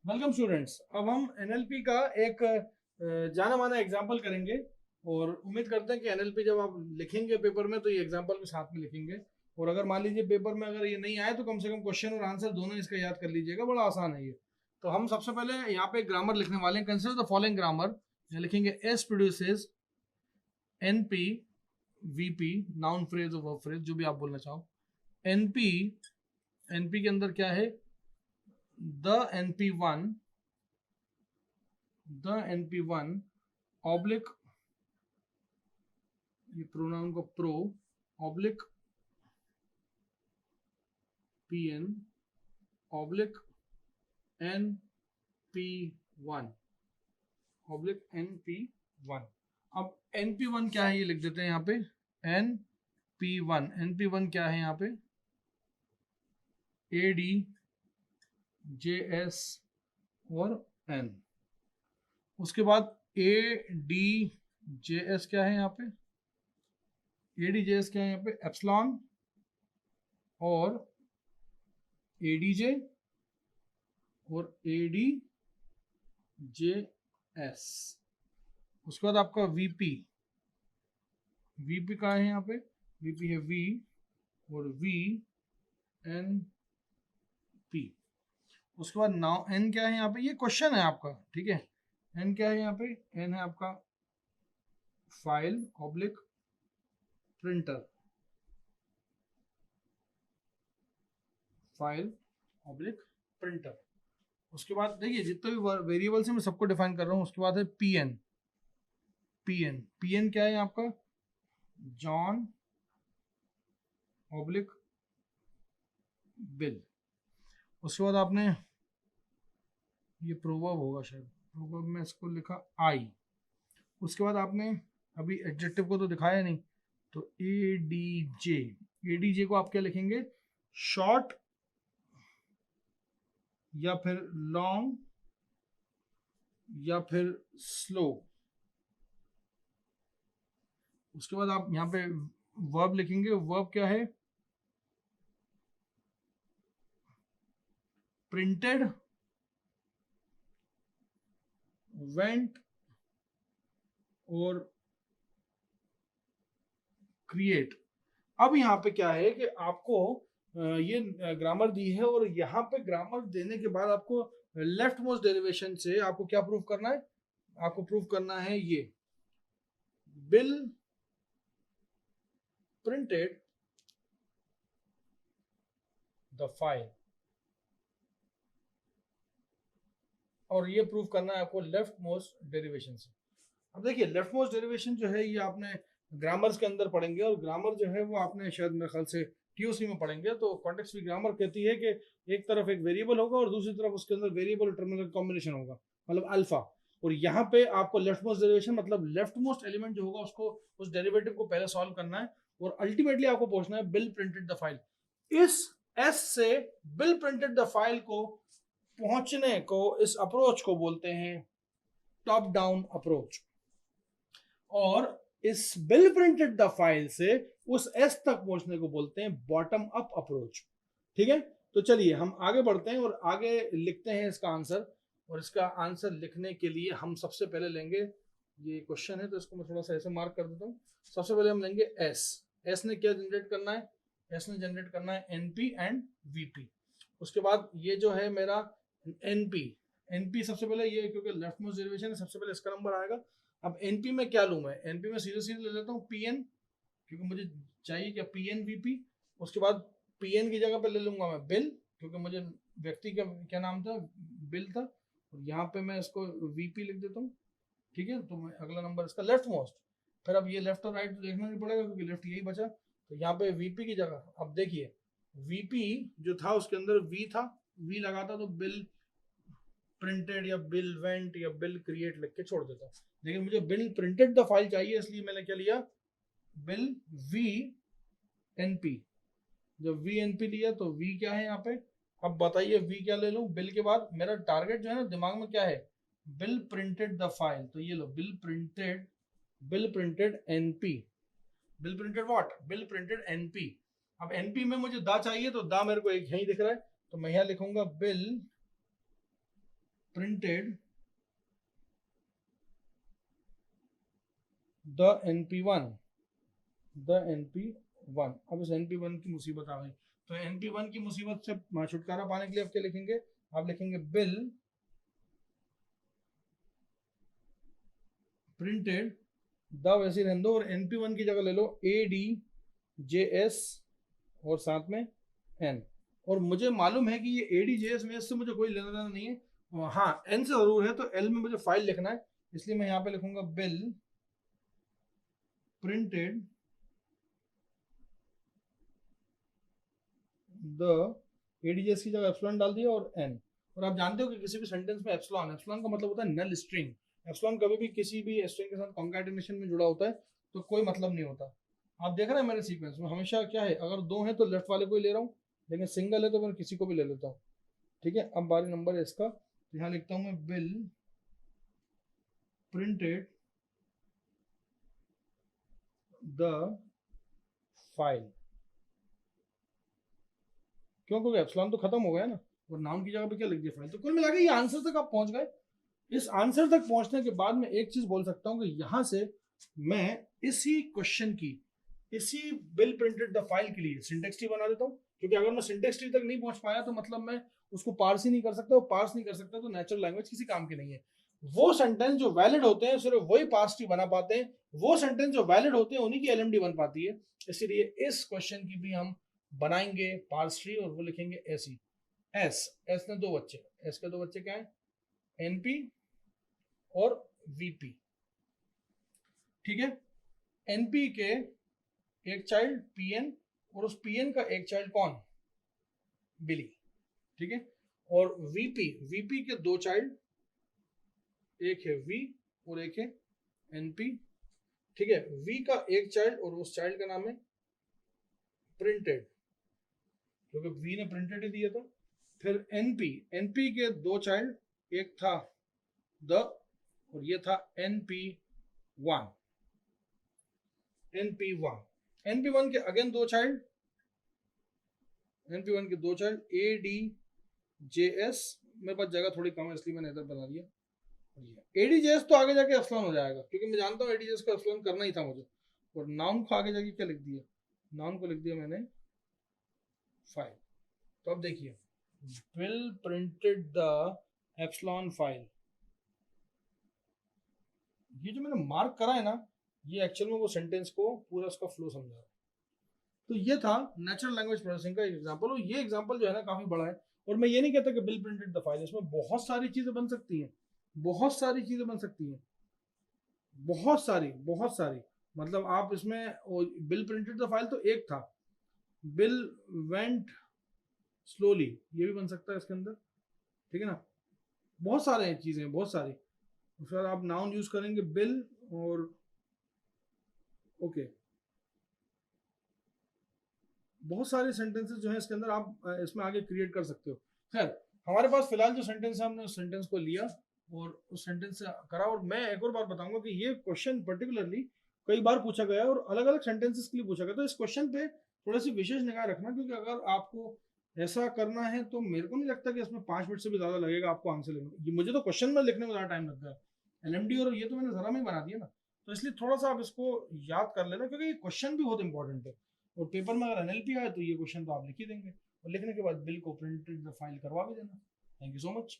Welcome students. अब हम NLP का एक जाना माना एग्जाम्पल करेंगे और उम्मीद करते हैं कि एनएलपी जब आप लिखेंगे पेपर में तो ये एग्जाम्पल भी साथ में लिखेंगे। और अगर मान लीजिए पेपर में अगर ये नहीं आए तो कम से कम क्वेश्चन और आंसर दोनों इसका याद कर लीजिएगा, बड़ा आसान है ये। तो हम सबसे पहले यहाँ पे ग्रामर लिखने वाले हैं। Consider the following grammar. लिखेंगे S produces NP VP, noun phrase और वर्ब फ्रेज, जो भी आप बोलना चाहो। एनपी, एनपी के अंदर क्या है? द NP1 ऑब्लिक, ये प्रोनाउन को pro oblique PN oblique NP1 oblique NP1। अब NP1 क्या है ये लिख देते हैं यहाँ पे। NP1 क्या है यहाँ पे? AD JS और N। उसके बाद ADJS क्या है यहाँ पे? ADJS क्या है यहाँ पे? एप्सिलॉन और ADJ और ADJS। उसके बाद आपका VP का है यहाँ पे, VP है V और VNP। उसके बाद नाउ N क्या है यहाँ पे? ये क्वेश्चन है आपका, ठीक है। N क्या है यहाँ पे? N है आपका file oblique printer, file oblique printer. उसके बाद देखिए जितने भी वेरिएबल्स हैं मैं सबको डिफाइन कर रहा हूँ। उसके बाद है PN क्या है आपका? John oblique bill. उसके बाद आपने ये प्रोवर्ब होगा शायद, प्रोवर्ब में इसको लिखा आई। उसके बाद आपने अभी एडजेक्टिव को तो दिखाया नहीं, तो ADJ को आप क्या लिखेंगे? शॉर्ट या फिर लॉन्ग या फिर स्लो। उसके बाद आप यहाँ पे वर्ब लिखेंगे। वर्ब क्या है? प्रिंटेड, वेंट और क्रिएट। अब यहाँ पे क्या है कि आपको ये ग्रामर दी है और यहाँ पे ग्रामर देने के बाद आपको लेफ्ट मोस्ट डेरिवेशन से आपको क्या प्रूव करना है? आपको प्रूव करना है ये बिल प्रिंटेड द फाइल, और ये प्रूव करना है आपको लेफ्ट मोस्ट डेरिवेशन से। अब देखिए लेफ्ट मोस्ट डेरिवेशन जो है ये आपने ग्रामर्स के अंदर पढ़ेंगे और ग्रामर जो है वो आपने शायद मेरे ख्याल से TOC में पढ़ेंगे। तो कॉन्टेक्स्ट फ्री ग्रामर कहती है कि एक तरफ एक वेरिएबल होगा और दूसरी तरफ उसके अंदर वेरिएबल और टर्मिनल कॉम्बिनेशन होगा, मतलब अल्फा। और यहाँ पे आपको लेफ्ट मोस्ट डेरिवेशन मतलब लेफ्ट मोस्ट एलिमेंट जो होगा उसको, उस डेरिवेटिव को पहले सॉल्व करना है और अल्टीमेटली आपको पहुंचना है बिल प्रिंटेड द फाइल। इस S से बिल प्रिंटेड द फाइल को पहुंचने को, इस अप्रोच को बोलते हैं टॉप डाउन अप्रोच। और इस बिल प्रिंटेड द फाइल से उस S तक पहुंचने को बोलते हैं बॉटम अप अप्रोच। ठीक है, तो चलिए हम आगे बढ़ते हैं और आगे लिखते हैं इसका आंसर। और इसका आंसर लिखने के लिए हम सबसे पहले लेंगे, ये क्वेश्चन है तो इसको मैं थोड़ा सा ऐसे मार्क कर देता हूँ। सबसे पहले हम लेंगे S ने क्या जनरेट करना है? S ने जनरेट करना है NP एंड VP। उसके बाद ये जो है मेरा NP सबसे पहले ये, क्योंकि लेफ्ट मोस्ट डेरिवेशन है, सबसे पहले इसका नंबर आएगा। अब NP में क्या लूँ मैं? NP में सीधे सीधे ले लेता हूँ PN, क्योंकि मुझे चाहिए क्या? PN VP। उसके बाद PN की जगह पे ले लूंगा मैं बिल, क्योंकि मुझे व्यक्ति का क्या नाम था? बिल था। और यहाँ पे मैं इसको VP लिख देता हूँ। ठीक है, तो मैं अगला नंबर इसका लेफ्ट मोस्ट। फिर अब ये लेफ्ट और राइट तो देखना नहीं पड़ेगा क्योंकि लेफ्ट यही बचा। तो यहाँ पे VP की जगह अब देखिए VP जो था उसके अंदर V था, V लगाता तो बिल प्रिंटेड या बिल वेंट या बिल क्रिएट लिख के छोड़ देता। लेकिन मुझे बिल प्रिंटेड द फाइल चाहिए, इसलिए मैंने क्या लिया? Bill VNP। जब VNP लिया तो V क्या है यहाँ पे? अब बताइए V क्या ले लूं? बिल के बाद मेरा टारगेट जो है ना दिमाग में क्या है? Bill printed the file. तो ये लो Bill printed NP। Bill printed what? Bill printed NP। अब NP में मुझे दा चाहिए तो दा मेरे को एक यही दिख रहा है, तो मैं यहाँ लिखूंगा bill printed the NP1, the NP1। अब इस NP1 की मुसीबत आ गई, तो NP1 की मुसीबत से छुटकारा पाने के लिए आप क्या लिखेंगे, आप लिखेंगे बिल प्रिंटेड द, वैसे रहने दो, और NP1 की जगह ले लो ADJS और साथ में N। और मुझे मालूम है कि ये ADJS में इससे मुझे कोई लेना देना नहीं है, हाँ N से जरूर है, तो L में मुझे फाइल लिखना है, इसलिए मैं यहाँ पे लिखूंगा बिल प्रिंटेड द, ADJS की जगह एप्सिलॉन डाल दिया और N। और आप जानते हो कि किसी भी सेंटेंस में एप्सिलॉन, एप्सिलॉन का मतलब होता है नल स्ट्रिंग। एप्सिलॉन कभी भी किसी भी स्ट्रिंग के साथ कॉन्कैटिनेशन में जुड़ा होता है तो कोई मतलब नहीं होता। आप देख रहे हैं मेरे सीक्वेंस में हमेशा क्या है, अगर दो है तो लेफ्ट वाले को ही ले रहा हूँ, लेकिन सिंगल है तो मैं किसी को भी ले लेता हूँ। ठीक है, अब बारी नंबर है इसका, तो यहाँ लिखता हूँ मैं बिल प्रिंटेड द फाइल। क्यों, क्योंकि एप्सिलॉन तो खत्म हो गया ना, और नाउन की जगह पे क्या लिख दिया फाइल। तो कुल मिला के ये आंसर तक आप पहुंच गए। इस आंसर तक पहुंचने के बाद मैं एक चीज बोल सकता हूँ कि यहां से मैं इसी क्वेश्चन की, इसी बिल प्रिंटेड द फाइल के लिए सिंटेक्स ट्री बना देता हूँ, क्योंकि अगर मैं सिंटेक्स ट्री तक नहीं पहुंच पाया तो मतलब मैं उसको पार्स ही नहीं कर सकता, और पार्स नहीं कर सकता तो नेचुरल लैंग्वेज किसी काम की नहीं है। वो सेंटेंस जो वैलिड होते हैं सिर्फ वही पार्स ट्री बना पाते हैं, वो सेंटेंस जो वैलिड होते हैं उन्हीं की LMD बन पाती है। इसलिए इस क्वेश्चन की भी हम बनाएंगे पार्स ट्री, और वो लिखेंगे ऐसी एस, एस ने दो बच्चे, एस के दो बच्चे क्या है, NP और VP। ठीक है, NP के एक चाइल्ड PN, और उस PN का एक चाइल्ड कौन, बिली। ठीक है, और VP के दो चाइल्ड, एक है V और एक है NP। ठीक है, V का एक चाइल्ड और उस चाइल्ड का नाम है प्रिंटेड, क्योंकि V ने प्रिंटेड ही दिया था। फिर NP के दो चाइल्ड, एक था द और ये था NP1। NP1 के अगेन दो चाइल्ड, NP1 के दो चाइल्ड ADJS, मेरे पास जगह थोड़ी कम है इसलिए मैंने इधर बना दिया। ADJS तो आगे जाके एप्सिलॉन हो जाएगा, क्योंकि मैं जानता हूँ ADJS को एप्सिलॉन करना ही था मुझे। और नाउन को आगे जाके क्या लिख दिया, नाउन को लिख दिया मैंने 5। तो अब देखिए, bill printed the epsilon file, ये जो मैंने मार्क करा है ना, ये एक्चुअल में वो सेंटेंस को पूरा उसका फ्लो समझा रहा है। तो ये था नेचुरल लैंग्वेज प्रोसेसिंग का एग्जांपल, और ये एग्जांपल जो है ना काफी बड़ा है। और मैं ये नहीं कहता कि बिल प्रिंटेड द फाइल, इसमें बहुत सारी चीजें बन सकती हैं, बहुत सारी चीजें बन सकती हैं, बहुत सारी, बहुत सारी। मतलब आप इसमें बिल प्रिंटेड द फाइल तो एक था, बिल वेंट स्लोली, ये भी बन सकता है इसके अंदर। ठीक है ना, बहुत सारे चीजें हैं, बहुत सारी। उसके बाद आप नाउन यूज करेंगे बिल, और ओके, बहुत सारे सेंटेंसेस जो है इसके अंदर आप इसमें आगे क्रिएट कर सकते हो। खैर, हमारे पास फिलहाल जो सेंटेंस है हमने उस सेंटेंस को लिया और उस सेंटेंस से करा। और मैं एक और बात बताऊंगा कि ये क्वेश्चन पर्टिकुलरली कई बार पूछा गया है और अलग अलग सेंटेंसेस के लिए पूछा गया, तो इस क्वेश्चन पे थोड़ी सी विशेष निगाह रखना, क्योंकि अगर आपको ऐसा करना है तो मेरे को नहीं लगता कि इसमें 5 मिनट से भी ज्यादा लगेगा आपको आंसर लेने में। मुझे तो क्वेश्चन में लिखने में ज्यादा टाइम लगता है, LMD और ये तो मैंने जरा में बना दिया ना, तो इसलिए थोड़ा सा आप इसको याद कर लेना, क्योंकि ये क्वेश्चन भी बहुत इंपॉर्टेंट है। और पेपर में अगर NLP आए तो ये क्वेश्चन तो आप लिख ही देंगे, और लिखने के बाद बिल को प्रिंटेड फाइल करवा भी देना। Thank you so much.